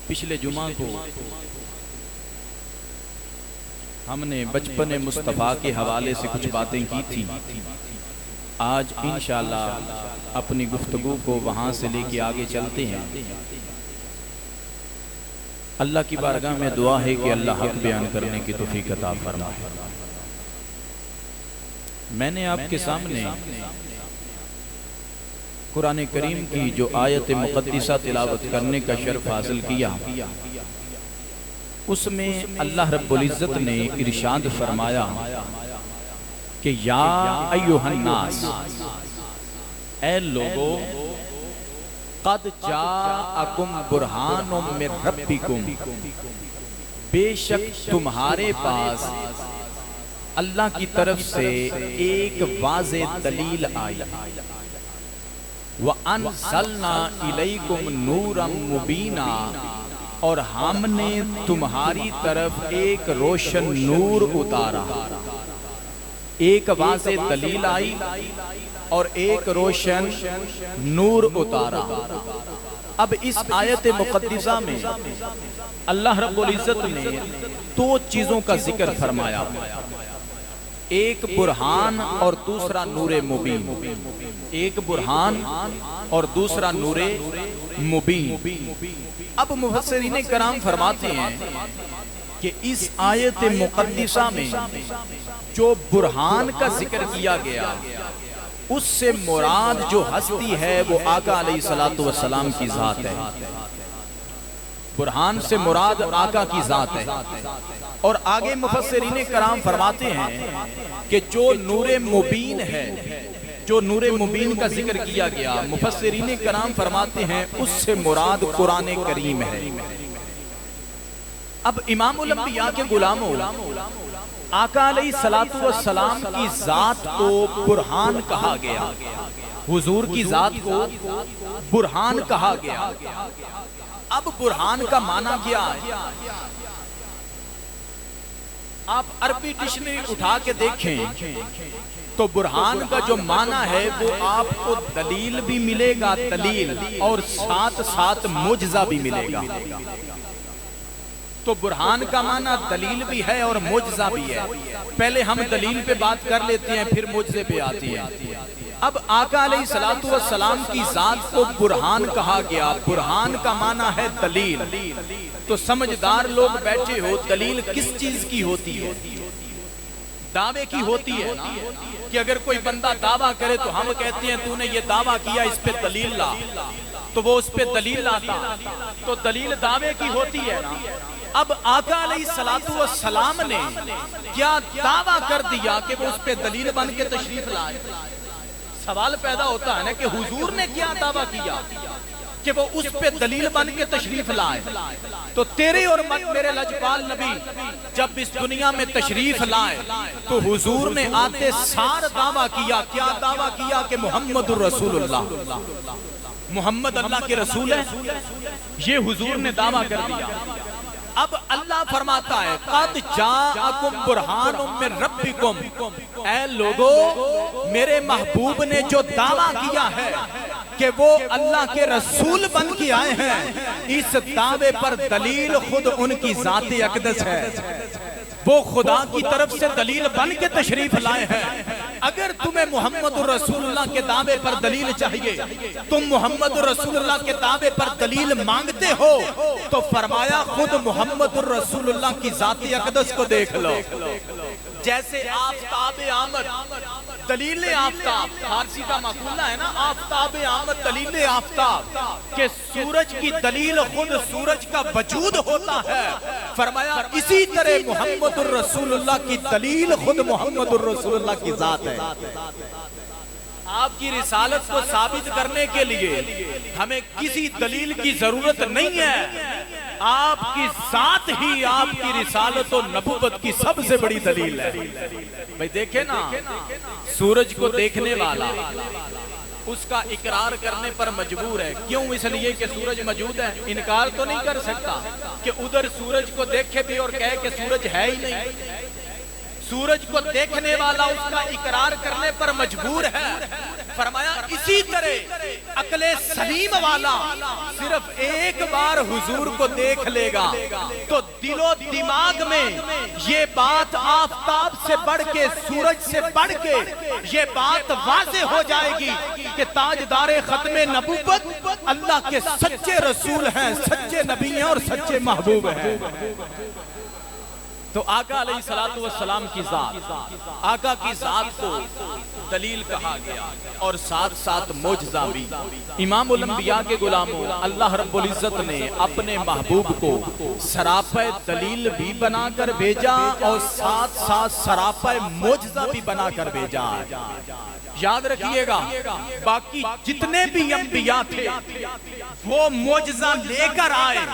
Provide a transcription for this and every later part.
پچھلے جمعہ کو ہم نے بچپن مصطفیٰ کے حوالے سے کچھ باتیں کی تھی. آج انشاءاللہ اپنی گفتگو کو وہاں سے لے کے آگے چلتے ہیں. اللہ کی بارگاہ میں دعا ہے کہ اللہ حق بیان کرنے کی توفیق عطا فرمائے. میں نے آپ کے سامنے قرآن کریم کی جو آیت مقدسہ تلاوت کرنے کا شرف حاصل کیا، اس میں اللہ رب العزت نے ارشاد فرمایا کہ یا ایھا الناس، اے لوگو، قد جاءکم برہان من ربکم، بے شک تمہارے پاس اللہ کی طرف سے ایک واضح دلیل آئی. وَأَنزَلْنَا إِلَيْكُمْ نُورًا مُبِينًا، اور ہم نے تمہاری طرف ایک روشن نور اتارا. ایک واضح دلیل آئی اور ایک روشن نور اتارا. اب اس آیت مقدسہ میں اللہ رب العزت نے دو چیزوں کا ذکر فرمایا، ایک برہان اور دوسرا نور مبین. ایک برہان اور دوسرا نور مبین. اب مفسرین کرام فرماتے ہیں کہ اس آیت مقدسہ میں جو برہان کا ذکر کیا گیا، اس سے مراد جو ہستی ہے وہ آقا علیہ السلام کی ذات ہے. برہان سے مراد آقا کی ذات ہے. اور آگے مفسرین کرام فرماتے ہیں کہ جو نور مبین ہے، جو نور مبین کا ذکر کیا گیا، مفسرین کرام فرماتے ہیں اس سے مراد قرآن کریم ہے. اب امام الانبیاء کے غلاموں، آقا علیہ السلام کی ذات کو برہان کہا گیا، حضور کی ذات کو برہان کہا گیا. اب برہان کا معنی کیا ہے؟ آپ عربی ڈکشنری اٹھا کے دیکھیں تو برہان کا جو معنی ہے وہ آپ کو دلیل بھی ملے گا، دلیل، اور ساتھ ساتھ معجزہ بھی ملے گا. تو برہان کا معنی دلیل بھی ہے اور معجزہ بھی ہے. پہلے ہم دلیل پہ بات کر لیتے ہیں، پھر معجزے پہ آتی ہے. اب آقا علیہ السلام کی ذات کو برہان کہا گیا. برہان کا معنی ہے دلیل. تو سمجھدار لوگ بیٹھے ہو، دلیل کس چیز کی ہوتی ہے؟ دعوے کی ہوتی ہے نا، کہ اگر کوئی بندہ دعویٰ کرے تو ہم کہتے ہیں تو نے یہ دعویٰ کیا، اس پہ دلیل لا، تو وہ اس پہ دلیل لاتا. تو دلیل دعوے کی ہوتی ہے نا. اب آقا علیہ السلام نے کیا دعویٰ کر دیا کہ وہ اس پہ دلیل بن کے تشریف لائے؟ سوال پیدا ہوتا ہے نا کہ حضور نے کیا دعویٰ کیا کہ وہ اس پہ دلیل بن کے تشریف لائے؟ تو تیرے اور میرے لجپال نبی جب اس دنیا میں تشریف لائے تو حضور نے آتے سار دعویٰ کیا. کیا دعویٰ کیا؟ کہ محمد الرسول اللہ، محمد اللہ کے رسول ہے. یہ حضور نے دعویٰ کر دیا. اب اللہ فرماتا ہے قد جاءکم برہان من ربکم، اے لوگو، میرے محبوب نے جو دعویٰ کیا ہے کہ وہ اللہ کے رسول بن کے آئے ہیں، اس دعوے پر دلیل خود ان کی ذات اقدس ہے. وہ خدا کی طرف سے دلیل بن کے تشریف لائے ہیں. اگر تمہیں محمد الرسول اللہ کے دعوے پر دلیل چاہیے، تم محمد الرسول اللہ کے دعوے پر دلیل مانگتے ہو، تو فرمایا خود محمد الرسول اللہ کی ذات اقدس کو دیکھ لو. جیسے آفتاب آمد دلیل آفتاب، فارسی کا مقولہ ہے نا، آفتاب آمد دلیل آفتاب، کہ سورج کی دلیل خود سورج کا وجود ہوتا ہے. فرمایا اسی طرح محمد الرسول اللہ کی دلیل خود محمد الرسول اللہ کی ذات ہے. آپ کی رسالت کو ثابت کرنے کے لیے ہمیں کسی دلیل کی ضرورت نہیں ہے. آپ کی ذات ہی آپ کی رسالت و نبوت کی سب سے بڑی دلیل ہے. بھئی دیکھیں نا، سورج کو دیکھنے والا اس کا اقرار کرنے پر مجبور ہے. کیوں؟ اس لیے کہ سورج موجود ہے. انکار تو نہیں کر سکتا کہ ادھر سورج کو دیکھے بھی اور کہے کہ سورج ہے ہی نہیں. سورج کو دیکھنے والا اس کا اقرار کرنے پر مجبور ہے. فرمایا اسی طرح عقل سلیم والا صرف ایک بار حضور کو دیکھ لے گا تو دل و دماغ میں یہ بات آفتاب سے بڑھ کے سورج سے بڑھ کے یہ بات واضح ہو جائے گی کہ تاجدار ختم نبوت اللہ کے سچے رسول ہیں، سچے نبی ہیں اور سچے محبوب ہیں۔ تو آقا علیہ الصلوۃ والسلام کی ذات، آقا کی ذات کو دلیل کہا گیا اور ساتھ ساتھ معجزہ بھی۔ امام الانبیاء کے غلاموں، اللہ رب العزت نے اپنے محبوب کو سراپہ دلیل بھی بنا کر بھیجا اور ساتھ ساتھ سراپہ معجزہ بھی بنا کر بھیجا۔ یاد رکھیے گا باقی جتنے بھی انبیاء تھے وہ معجزہ لے کر آئے،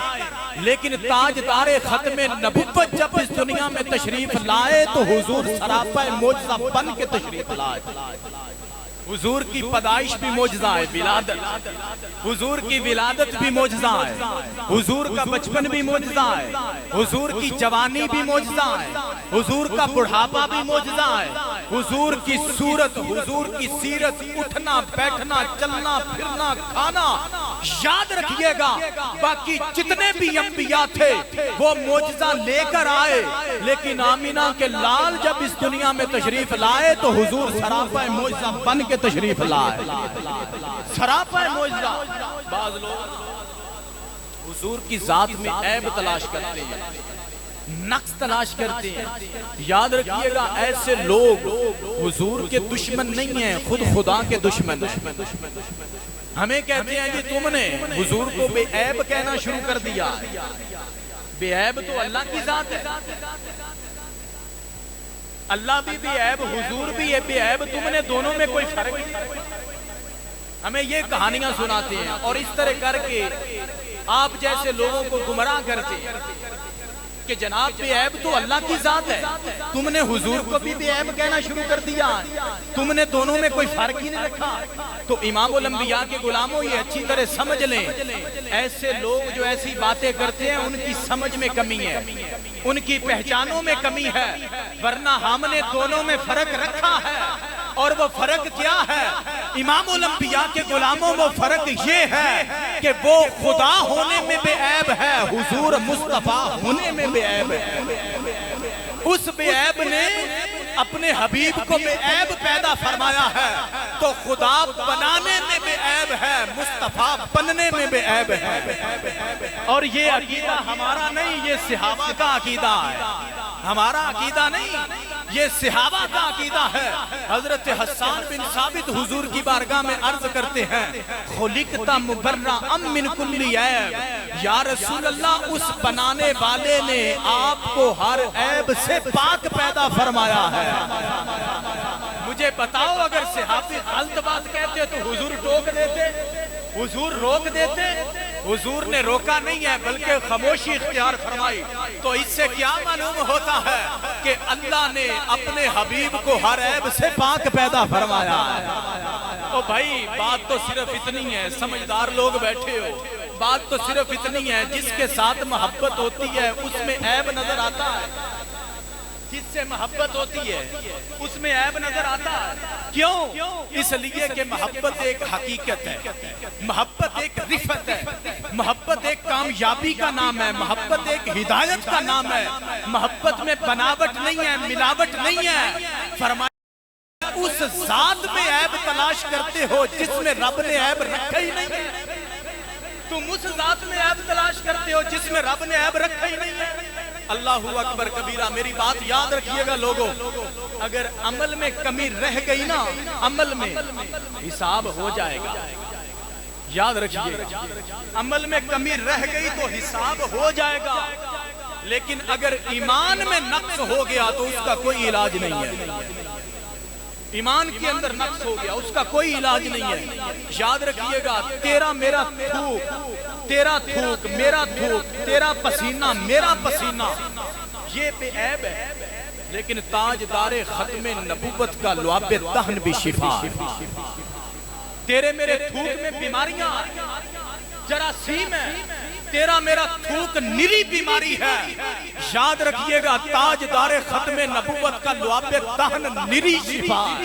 لیکن تاجدار ختم نبوت جب اس دنیا میں تشریف لائے تو حضور سراپہ معجزہ بن کے تشریف لائے۔ حضور کی پیدائش بھی معجزہ ہے، ولادت، حضور کی ولادت بھی معجزہ ہے، حضور کا بچپن بھی معجزہ ہے، حضور کی جوانی بھی معجزہ ہے، حضور کا بڑھاپا بھی معجزہ ہے، حضور کی صورت، حضور کی سیرت، اٹھنا بیٹھنا چلنا پھرنا کھانا۔ یاد رکھیے گا باقی جتنے بھی انبیاء تھے وہ معجزہ لے کر آئے، لیکن آمینہ کے لال جب اس دنیا میں تشریف لائے تو حضور سراپہ معجزہ بن کے تشریف لائے۔ سراپہ معجزہ۔ بعض لوگ حضور کی ذات میں عیب تلاش کرتے ہیں، نقص تلاش کرتے ہیں۔ یاد رکھیے گا ایسے لوگ حضور کے دشمن نہیں ہیں، خود خدا کے دشمن ہیں۔ ہمیں کہتے ہیں کہ تم نے حضور کو بے عیب کہنا شروع کر دیا۔ بے عیب تو اللہ کی ذات ہے، اللہ بھی بے عیب، حضور بھی ہے بے عیب، تم نے دونوں میں کوئی فرق نہیں۔ ہمیں یہ کہانیاں سناتے ہیں اور اس طرح کر کے آپ جیسے لوگوں کو گمراہ کرتے ہیں کہ جناب بے عیب تو اللہ کی ذات ہے، تم نے حضور کو بھی بے عیب کہنا شروع کر دیا، تم نے دونوں میں کوئی فرق ہی نہیں رکھا۔ تو امام الانبیاء کے غلاموں یہ اچھی طرح سمجھ لیں، ایسے لوگ جو ایسی باتیں کرتے ہیں ان کی سمجھ میں کمی ہے، ان کی پہچانوں میں کمی ہے، ورنہ ہم نے دونوں میں فرق رکھا ہے۔ اور وہ فرق کیا ہے؟ امام الانبیاء کے غلاموں وہ فرق یہ ہے کہ وہ خدا ہونے میں بے عیب ہے، حضور مصطفیٰ ہونے میں بے عیب ہے۔ اس بے عیب نے اپنے حبیب کو بے عیب پیدا فرمایا ہے، تو خدا بنانے میں بے عیب ہے، مصطفیٰ بننے میں بے عیب ہے۔ اور یہ عقیدہ ہمارا نہیں، یہ صحابہ کا عقیدہ ہے، ہمارا عقیدہ نہیں، یہ صحابہ کا عقیدہ ہے۔ حضرت حسان بن ثابت حضور کی بارگاہ میں عرض کرتے ہیں خلقت مبرأ من کل عیب، یا رسول اللہ اس بنانے والے نے آپ کو ہر عیب سے پاک پیدا فرمایا ہے۔ مجھے بتاؤ اگر صحابی غلط بات کہتے تو حضور ٹوک دیتے، حضور روک دیتے؟ حضور نے روکا نہیں ہے بلکہ خاموشی اختیار فرمائی۔ تو اس سے کیا معلوم ہوتا ہے کہ اللہ نے اپنے حبیب کو ہر عیب سے پاک پیدا فرمایا ہے۔ تو بھائی بات تو صرف اتنی ہے، سمجھدار لوگ بیٹھے ہو، بات تو صرف اتنی ہے جس کے ساتھ محبت ہوتی ہے اس میں عیب نظر آتا ہے، جس سے محبت ہوتی ہے اس میں عیب نظر آتا ہے۔ کیوں؟ اس لیے کہ محبت ایک حقیقت ہے، محبت ایک رفت ہے، محبت ایک کامیابی کا نام ہے، محبت ایک ہدایت کا نام ہے، محبت میں بناوٹ نہیں ہے، ملاوٹ نہیں ہے۔ فرمایا اس ذات میں عیب تلاش کرتے ہو جس میں رب نے عیب رکھا ہی نہیں ہے، تم اس ذات میں عیب تلاش کرتے ہو جس میں رب نے عیب رکھا ہی نہیں ہے۔ اللہ اکبر کبیرہ۔ میری بات یاد رکھیے گا لوگوں، اگر عمل میں کمی رہ گئی نا، عمل میں حساب ہو جائے گا، یاد رکھیے گا، عمل میں کمی رہ گئی تو حساب ہو جائے گا، لیکن اگر ایمان میں نقص ہو گیا تو اس کا کوئی علاج نہیں ہے۔ ایمان کے اندر نقص ہو گیا اس کا کوئی علاج نہیں ہے۔ یاد رکھیے گا تیرا میرا تھوک، تیرا تھوک میرا تھوک، تیرا پسینہ میرا پسینہ، یہ بے عیب ہے، لیکن تاجدار ختم نبوت کا لعاب دہن بھی شفا ہے۔ تیرے میرے تھوک میں بیماریاں جراثیم ہے، تیرا میرا تھوک نری بیماری ہے۔ یاد رکھیے گا تاجدار ختم نبوت کا لعاب دہن نری شفا ہے۔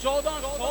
1400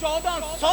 1400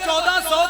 1400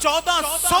1400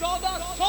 1400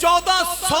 1400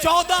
14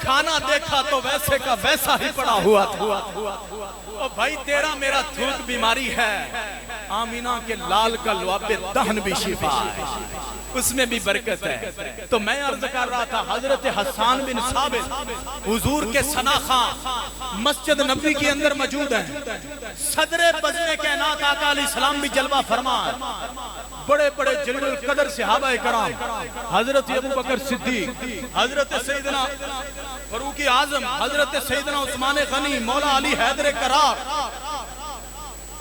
کھانا دیکھا تو ویسے کا ویسا ہی پڑا ہوا تھا. او بھائی تیرا میرا تھوک بیماری ہے, آمینہ کے لال کا لعاب دہن بھی شفا ہے, اس میں بھی برکت ہے. تو میں عرض کر رہا تھا حضرت حسان بن ثابت حضور کے ثناخواں مسجد نبوی کے اندر موجود ہیں. صدر بزم کائنات آقا علیہ السلام بھی جلوہ فرما, بڑے بڑے جلیل القدر صحابہ کرام, حضرت ابو بکر صدیق, حضرت سیدنا فاروق اعظم, حضرت سیدنا عثمان غنی, مولا علی حیدر کرار,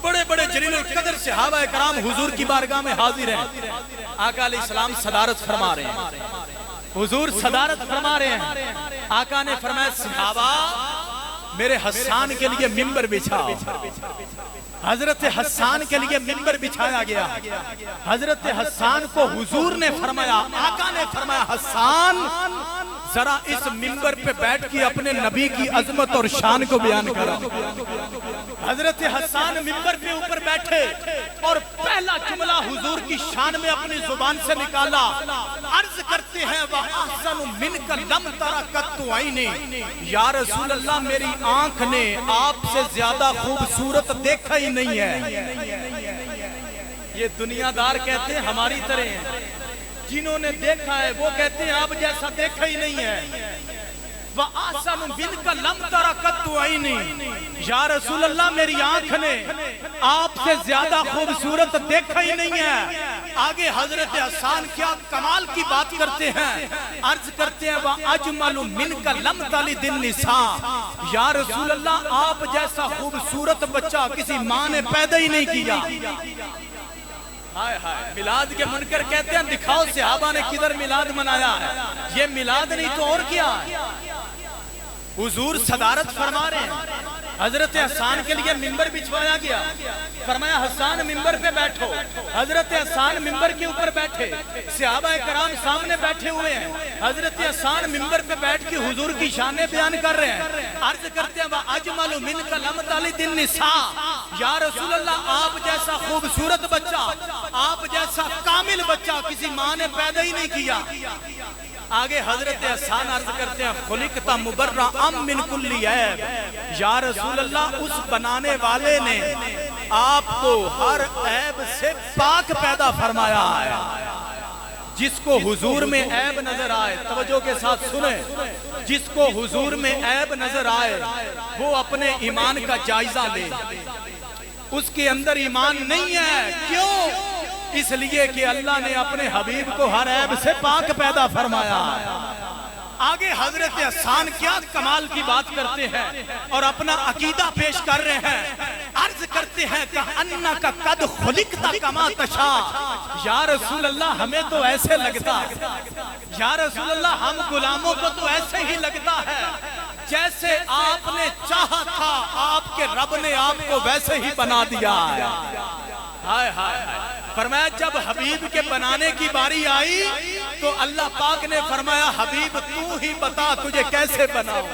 بڑے بڑے جلیل القدر صحابہ کرام حضور کی بارگاہ میں حاضر ہیں. آقا علیہ السلام صدارت فرما رہے ہیں, حضور صدارت فرما رہے ہیں. آقا نے فرمایا صحابہ میرے حسان کے لیے منبر بچھاؤ. حضرت حسان کے لیے منبر بچھایا گیا. حضرت حسان کو حضور نے فرمایا, آقا نے فرمایا حسان ذرا اس منبر پہ بیٹھ کے اپنے نبی کی عظمت اور شان کو بیان کرا. حضرت حسان منبر پہ اوپر بیٹھے اور پہلا جملہ حضور کی شان میں اپنی زبان سے نکالا, عرض کرتے ہیں وَأَحْسَنُ مِنْكَ لَمْ تَرَ قَطُّ عَيْنِي, یا رسول اللہ میری آنکھ نے آپ سے زیادہ خوبصورت دیکھا ہی نہیں ہے. یہ دنیا دار کہتے ہیں ہماری طرح ہیں, جنہوں نے دیکھا ہے وہ کہتے ہیں آپ جیسا دیکھا ہی نہیں ہے. وَأَحْسَنُ مِنْكَ لَمْ تَرَ قَطُّ عَيْنِي, یا رسول اللہ میری آنکھ نے آپ سے زیادہ خوبصورت دیکھا ہی نہیں ہے. آگے حضرت حسان کیا کمال کی بات کرتے ہیں, عرض کرتے ہیں وَأَجْمَلُ مِنْكَ لَمْ تَلِدِ النِّسَاءُ, یا رسول اللہ آپ جیسا خوبصورت بچہ کسی ماں نے پیدا ہی نہیں کیا. میلاد کے منکر کہتے ہیں دکھاؤ صحابہ نے کدھر میلاد منایا ہے, یہ میلاد نہیں تو اور کیا ہے. حضور صدارت فرما رہے ہیں, حضرت حسان کے لیے منبر بچھوایا گیا, فرمایا حسان منبر پہ بیٹھو. حضرت حسان منبر کے اوپر بیٹھے, صحابہ کرام سامنے بیٹھے ہوئے ہیں. حضرت حسان منبر پہ بیٹھ کے حضور کی شانیں بیان کر رہے ہیں, عرض کرتے ہیں وَأَجْمَلُ مِنْكَ لَمْ تَلِدِ النِّسَاءُ, یا رسول اللہ آپ جیسا خوبصورت بچہ, آپ جیسا کامل بچہ کسی ماں نے پیدا ہی نہیں کیا. آگے حضرت حسان عرض کرتے ہیں خلقت مبرأ من کل عیب, یا رسول اللہ اس بنانے والے نے آپ کو ہر عیب سے پاک پیدا فرمایا ہے. جس کو حضور میں عیب نظر آئے, توجہ کے ساتھ سنیں, جس کو حضور میں عیب نظر آئے وہ اپنے ایمان کا جائزہ لے. اس کے اندر ایمان نہیں ہے, کیوں؟ اس لیے کہ اللہ نے اپنے حبیب کو ہر عیب سے پاک پیدا فرمایا ہے. آگے حضرت حسان کیا کمال کی بات کرتے ہیں اور اپنا عقیدہ پیش کر رہے ہیں, عرض کرتے ہیں کَأَنَّكَ قَدْ خُلِقْتَ كَمَا تَشَاءُ, یا رسول اللہ ہمیں تو ایسے لگتا ہے, یا رسول اللہ ہم غلاموں کو تو ایسے ہی لگتا ہے جیسے آپ نے چاہا تھا, آپ کے رب نے آپ کو ویسے ہی بنا دیا ہے. ہائے ہائے, فرمایا جب حبیب کے بنانے کی باری آئی تو اللہ پاک نے فرمایا حبیب تو ہی بتا تجھے کیسے بناؤں.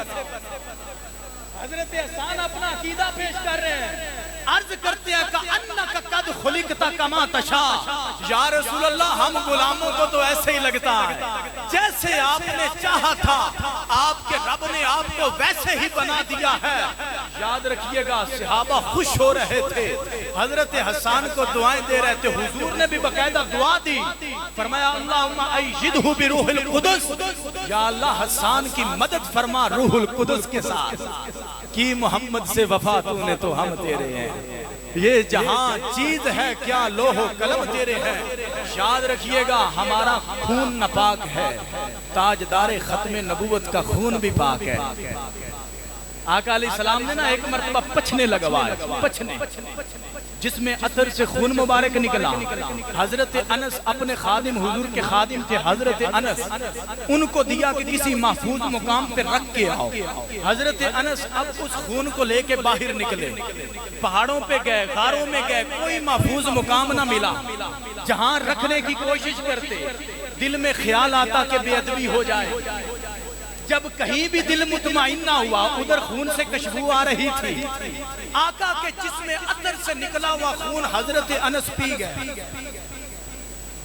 حضرت حسان اپنا عقیدہ پیش کر رہے ہیں, عرض کرتے ہیں کَأَنَّكَ قَدْ خُلِقْتَ كَمَا تَشَاءُ, یا رسول اللہ ہم غلاموں کو تو ایسے ہی لگتا ہے جیسے آپ نے چاہا تھا, آپ کے رب نے آپ کو ویسے ہی بنا دیا ہے. یاد رکھیے گا صحابہ خوش ہو رہے تھے, حضرت حسان کو دعائیں دے رہے تھے. حضور نے بھی باقاعدہ دعا دی, فرمایا اللہم ایدہ بروح القدس, یا اللہ حسان کی مدد فرما روح القدس کے ساتھ. کی محمد سے وفا تو نے تو ہم تیرے ہیں, یہ جہاں چیز ہے کیا لوح و قلم تیرے ہیں. یاد رکھیے گا ہمارا خون ناپاک ہے, تاجدار ختم نبوت کا خون بھی پاک ہے. آقا علیہ السلام نے نا ایک مرتبہ پچھنے لگوائے, پچھنے جس میں عطر سے خون مبارک نکلا. حضرت انس اپنے خادم, حضور کے خادم تھے حضرت انس, ان کو دیا کہ کسی محفوظ مقام پہ رکھ کے آؤ. حضرت انس اب اس خون کو لے کے باہر نکلے, پہاڑوں پہ گئے, غاروں میں گئے, کوئی محفوظ مقام نہ ملا. جہاں رکھنے کی کوشش کرتے, دل میں خیال آتا کہ بے ادبی ہو جائے. جب کہیں بھی دل مطمئن نہ ہوا, ادھر خون سے خوشبو آ رہی تھی. آقا کے جسم عطر سے نکلا ہوا خون حضرت انس پی گئے.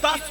10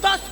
10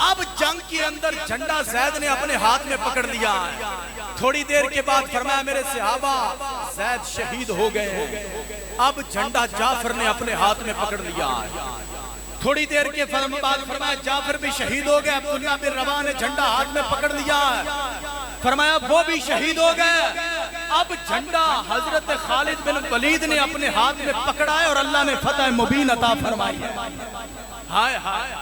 اب جنگ کے اندر جھنڈا زید نے اپنے ہاتھ میں پکڑ لیا ہے. تھوڑی دیر کے بعد فرمایا میرے صحابہ زید شہید ہو گئے ہیں. اب جھنڈا جعفر نے اپنے ہاتھ میں پکڑ لیا ہے. تھوڑی دیر کے بعد فرمایا جعفر بھی شہید ہو گئے. عبداللہ بن رواحہ نے جھنڈا ہاتھ میں پکڑ لیا ہے. فرمایا وہ بھی شہید ہو گئے. اب جھنڈا حضرت خالد بن ولید نے اپنے ہاتھ میں پکڑا ہے اور اللہ نے فتح مبین عطا فرمائی ہے. ہائے ہائے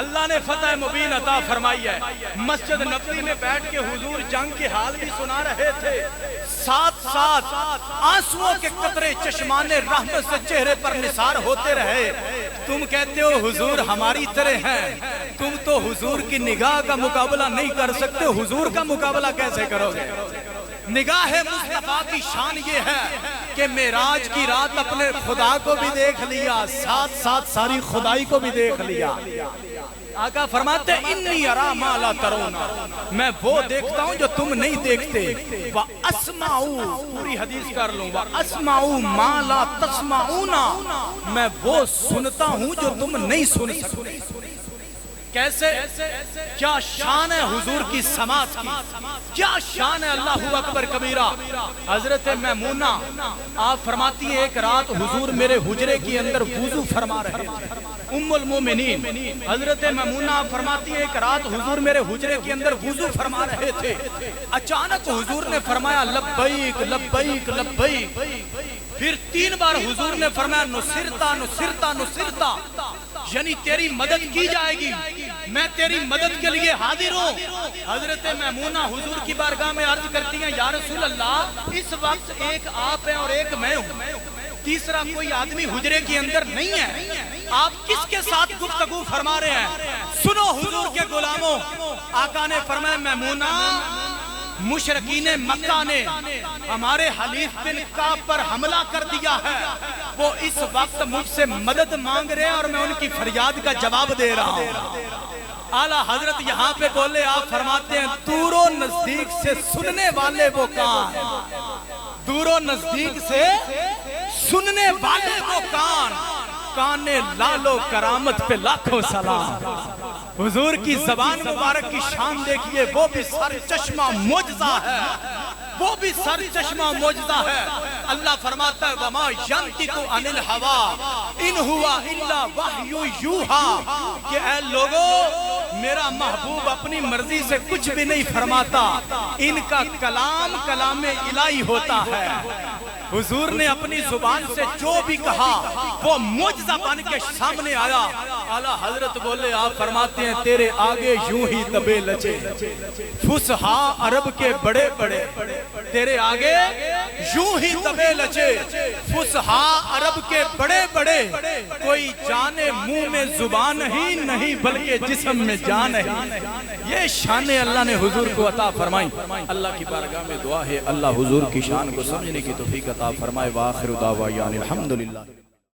اللہ نے فتح مبین عطا فرمائی ہے. مسجد نبوی میں بیٹھ کے حضور جنگ کے حال بھی سنا رہے تھے. ساتھ ساتھ آنسوؤں کے قطرے چشمان رحمت سے چہرے پر نثار ہوتے رہے. تم کہتے ہو حضور ہماری طرح ہیں, تم تو حضور کی نگاہ کا مقابلہ نہیں کر سکتے, حضور کا مقابلہ کیسے کرو گے؟ نگاہ مصطفیٰ کی شان یہ ہے کہ معراج کی رات اپنے خدا کو بھی دیکھ لیا, ساتھ ساتھ ساری خدائی کو بھی دیکھ لیا. آقا فرماتے انی ارا ما لا ترون, میں وہ دیکھتا ہوں جو تم نہیں دیکھتے. واسمعوا, پوری حدیث کر لوں, واسمعوا ما لا تسمعون, میں وہ سنتا ہوں جو تم نہیں سن سکتے. کیسے؟ کیا شان ہے حضور کی سماعت کی, کیا شان ہے. اللہ اکبر کبیرہ. حضرت میمونہ آپ فرماتی ہیں ایک رات حضور میرے حجرے کے اندر وضو فرما رہے تھے. ام المومنین حضرت میمونہ آپ فرماتی ہیں ایک رات حضور میرے حجرے کے اندر وضو فرما رہے تھے. اچانک حضور نے فرمایا لبیک لبیک لبیک. پھر 3 بار حضور نے فرمایا نصرتا نصرتا نصرتا, یعنی تیری مدد کی جائے گی, میں تیری مدد کے لیے حاضر ہوں. حضرت میمونہ حضور کی بارگاہ میں عرض کرتی ہیں یا رسول اللہ اس وقت ایک آپ ہیں اور ایک میں ہوں, تیسرا کوئی آدمی حجرے کے اندر نہیں ہے, آپ کس کے ساتھ گفتگو فرما رہے ہیں؟ سنو حضور کے غلاموں, آقا نے فرمایا میمونہ مشرکین مکہ نے ہمارے حلیف بن کعب پر حملہ کر دیا ہے, وہ اس وقت مجھ سے مدد مانگ رہے ہیں اور میں ان کی فریاد کا جواب دے رہا ہوں. اعلیٰ حضرت یہاں پہ بولے, آپ فرماتے ہیں دور و نزدیک سے سننے والے وہ کان, دور و نزدیک سے سننے والے وہ کان, کانے لالو کرامت پہ لاکھوں سلام. حضور کی زبان مبارک کی شان دیکھیے, وہ بھی سر چشمہ معجزہ ہے, وہ بھی سر چشمہ معجزہ ہے. اللہ فرماتا ہے وما ینطق عن الہوی ان ہوا الا وحی یوحی, کہ اے لوگو میرا محبوب اپنی مرضی سے کچھ بھی نہیں فرماتا, ان کا کلام کلام الہی ہوتا ہے. حضور نے اپنی زبان سے جو بھی کہا وہ معجزہ بن کے سامنے آیا. اعلیٰ حضرت بولے, آپ فرماتے ہیں تیرے آگے یوں ہی دبے لچے فصحا عرب کے بڑے بڑے, تیرے آگے یوں ہی دبے لچے فصحا عرب کے بڑے بڑے, کوئی جانے منہ میں زبان ہی نہیں بلکہ جسم میں جان ہے. یہ شان اللہ نے حضور کو عطا فرمائی. اللہ کی بارگاہ میں دعا ہے اللہ حضور کی شان کو سمجھنے کی توفیق عطا فرمائے. وآخر دعوانا الحمدللہ.